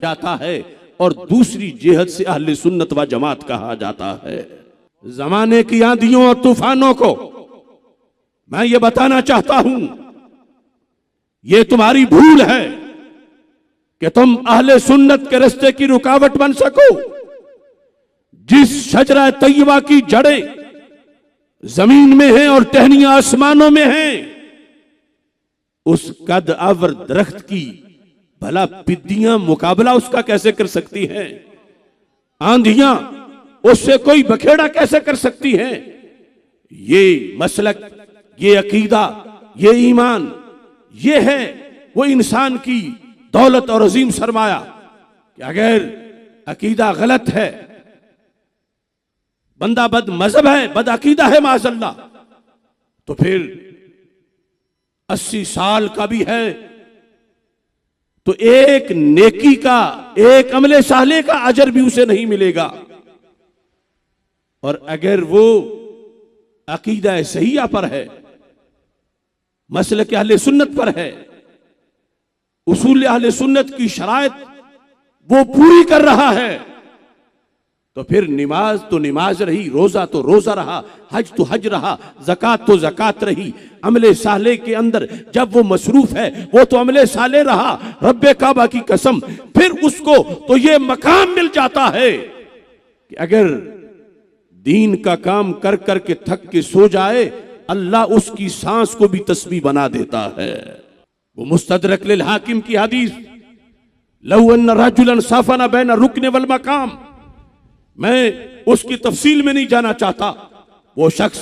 जाता है और दूसरी जिहद से अहले सुन्नत व जमात कहा जाता है। जमाने की आंधियों और तूफानों को मैं ये बताना चाहता हूं, ये तुम्हारी भूल है कि तुम अहले सुन्नत के रास्ते की रुकावट बन सको। जिस शजरा तैयबा की जड़ें जमीन में हैं और टहनियां आसमानों में हैं, उस कद अवर दरख्त की भला पिद्दियां मुकाबला उसका कैसे कर सकती हैं? आंधियां उससे कोई बखेड़ा कैसे कर सकती हैं? ये मसलक, ये अकीदा, ये ईमान, ये है वो इंसान की दौलत और अजीम सरमाया कि अगर अकीदा गलत है, बंदा बद मजहब है, बद अकीदा है माज़अल्लाह, तो फिर 80 साल का भी है तो एक नेकी का, एक अमले साले का अजर भी उसे नहीं मिलेगा। और अगर वो अकीदा सहीहा पर है, मसलक अहले सुन्नत पर है, उसूल अहले सुन्नत की शराइत वो पूरी कर रहा है, तो फिर नमाज तो नमाज रही, रोजा तो रोजा रहा, हज तो हज रहा, ज़कात तो ज़कात रही। अमले साले के अंदर जब वो मसरूफ है वो तो अमले साले रहा, रब्बे काबा की कसम। फिर उसको तो ये मकाम मिल जाता है कि अगर दीन का काम कर कर के थक के सो जाए, अल्लाह उसकी सांस को भी तस्बीह बना देता है। वो मुस्तदरक लिल हाकिम की हदीस, लौ अन्न रजुलन साफना बैन रुकने वल मकाम, मैं उसकी तफसील में नहीं जाना चाहता। वो शख्स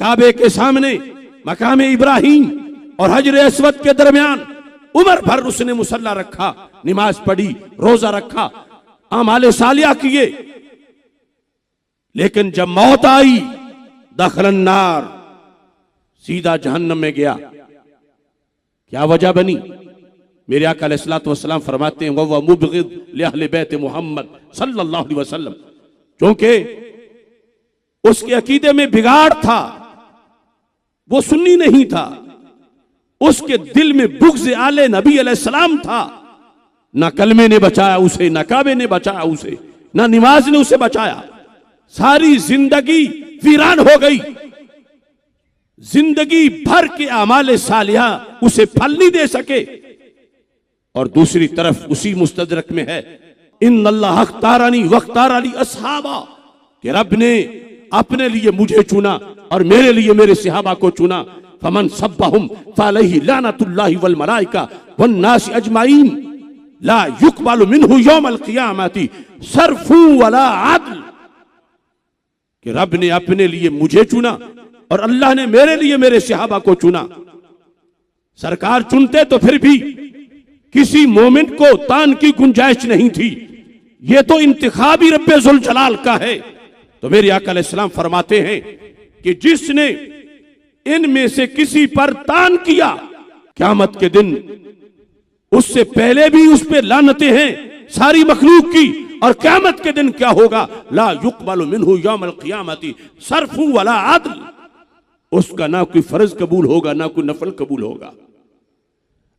काबे के सामने मकाम इब्राहिम और हजर अस्वद के दरमियान उम्र भर उसने मुसल्ला रखा, नमाज पढ़ी, रोजा रखा, आमाले सालिया किए, लेकिन जब मौत आई दखलन नार, सीधा जहन्नम में गया। क्या वजह बनी? मेरे आका अलैहिस्सलातु वस्सलाम फरमाते हैं, वह मुबग़िद li अहले बैत मोहम्मद सल्लल्लाहु अलैहि वसल्लम, क्योंकि उसके अकीदे में बिगाड़ था, वो सुन्नी नहीं था, उसके दिल में बुग़्ज़ आले नबी अलैहिस्सलाम था। ना कलमे ने बचाया उसे, ना काबे ने बचाया उसे, ना नमाज ने उसे बचाया। सारी जिंदगी वीरान हो गई, जिंदगी भर के आमाले सालिहा उसे फल नहीं दे सके। और दूसरी तरफ उसी मुस्तदरक में है, इन्नल्लाह अख्तारनी वख्तारनी अस्हाबा, कि रब ने अपने लिए मुझे चुना और मेरे लिए मेरे सहाबा को चुना। फमन सब्बहुम फअलैहि लानतुल्लाहि वल मलाइका वन नास अजमाइन ला युक़बलु मिन्हु यौमल क़ियामति सर्फु वला अदल, कि रब ने अपने लिए मुझे चुना और अल्लाह ने मेरे लिए मेरे सहाबा को चुना। सरकार चुनते तो फिर भी किसी मोमिन को तान की गुंजाइश नहीं थी, ये तो इंतिखाबी रब्बे जुल जलाल का है। तो मेरे आका अलैहिस्सलाम फरमाते हैं कि जिसने इनमें से किसी पर तान किया, क़यामत के दिन उससे पहले भी उस पे लानतें हैं सारी मखलूक की, और क़यामत के दिन क्या होगा, ला युक़बलु मिन्हु यौमल क़ियामति सर्फु वला अदल, उसका ना कोई फर्ज कबूल होगा ना कोई नफल कबूल होगा।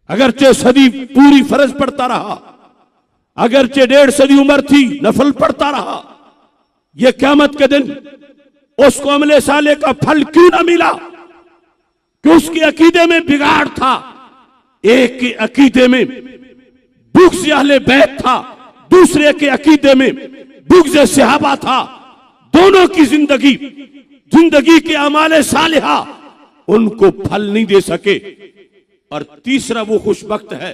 अगरचे सदी पूरी फर्ज पढ़ता रहा, अगरचे 1.5 सदी उम्र थी, नफल पढ़ता रहा, यह क़यामत के दिन उसको अमले साले का फल क्यों ना मिला? कि उसके अकीदे में बिगाड़ था। एक के अकीदे में बुग़्ज़ अहले बैत था, दूसरे के अकीदे में बुग़्ज़ सहाबा था। दोनों की जिंदगी के अमाले सालिहा उनको फल नहीं दे सके। और तीसरा वो खुशबख्त है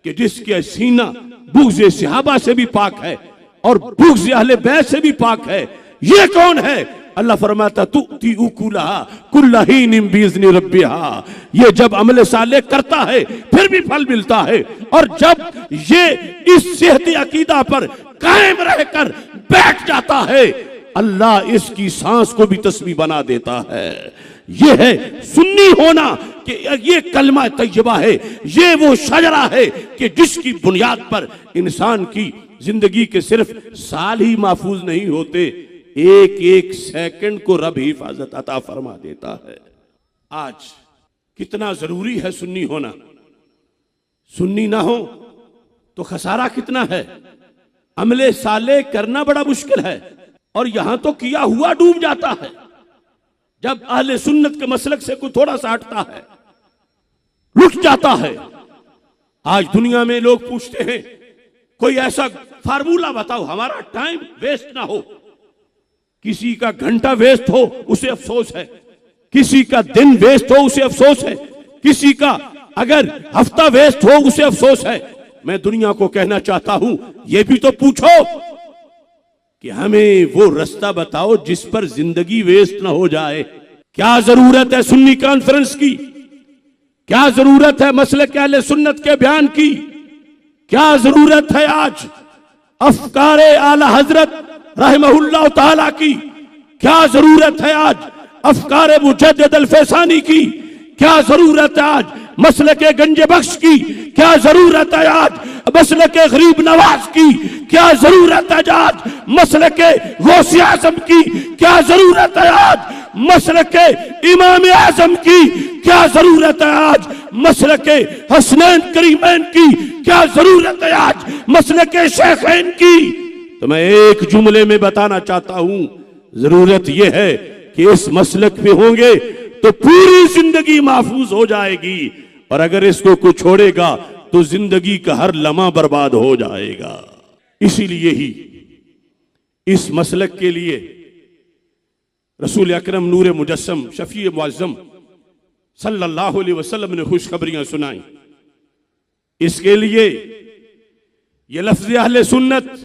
कि जिसके सीना बुग़्ज़ सहाबा से भी पाक है और बुग़्ज़ अहले बैत से भी पाक है। ये कौन है? अल्लाह फरमाता तुती उकुलहा कुल्ला हीनिम बिइज़्नि रब्बिहा, ये जब अमल साले करता है फिर भी फल मिलता है, और जब ये इस सेहती अकीदा पर कायम रहकर बैठ जाता है, अल्लाह इसकी सांस को भी तस्बीह बना देता है। ये है सुन्नी होना, कि ये कलमा तैयबा है, ये वो शजरा है कि जिसकी बुनियाद पर इंसान की जिंदगी के सिर्फ साल ही महफूज नहीं होते, एक एक सेकंड को रब हिफाजत अता फरमा देता है। आज कितना जरूरी है सुन्नी होना। सुन्नी ना हो तो खसारा कितना है। अमले साले करना बड़ा मुश्किल है, और यहां तो किया हुआ डूब जाता है। जब अहले सुन्नत के मसलक से कोई थोड़ा सा हटता है, लुट जाता है। आज दुनिया में लोग पूछते हैं कोई ऐसा फार्मूला बताओ हमारा टाइम वेस्ट ना हो। किसी का घंटा वेस्ट हो उसे अफसोस है, किसी का दिन वेस्ट हो उसे अफसोस है, किसी का अगर हफ्ता वेस्ट हो उसे अफसोस है। मैं दुनिया को कहना चाहता हूं, यह भी तो पूछो कि हमें वो रास्ता बताओ जिस पर जिंदगी वेस्ट ना हो जाए। क्या जरूरत है सुन्नी कॉन्फ्रेंस की, क्या जरूरत है मसलक अहले सुन्नत के बयान की, क्या जरूरत है आज अफकारे आला हजरत रहमहुल्लाह ताला की, क्या जरूरत है आज अफकारे मुजद्दिद अल फैसानी की, क्या जरूरत है आज मसलके गंजे बख्श की, क्या जरूरत है आज मसलके गरीब नवाज की, क्या जरूरत है आज मसलके गौसे आजम की, क्या जरूरत है आज मसलके इमाम आजम की, क्या जरूरत है आज मसलके हसनैन करीमैन की, क्या जरूरत है आज मसलके शेखैन की। तो मैं एक जुमले में बताना चाहता हूं, जरूरत यह है कि इस मसलक पे होंगे तो पूरी जिंदगी महफूज हो जाएगी, और अगर इसको कोई छोड़ेगा तो जिंदगी का हर लम्हा बर्बाद हो जाएगा। इसीलिए ही इस मसलक के लिए रसूल अकरम नूर मुजस्सम शफी मुअज़्ज़म सल्लल्लाहु अलैहि वसल्लम ने खुशखबरियां सुनाई। इसके लिए ये लफ्ज़ अहले सुन्नत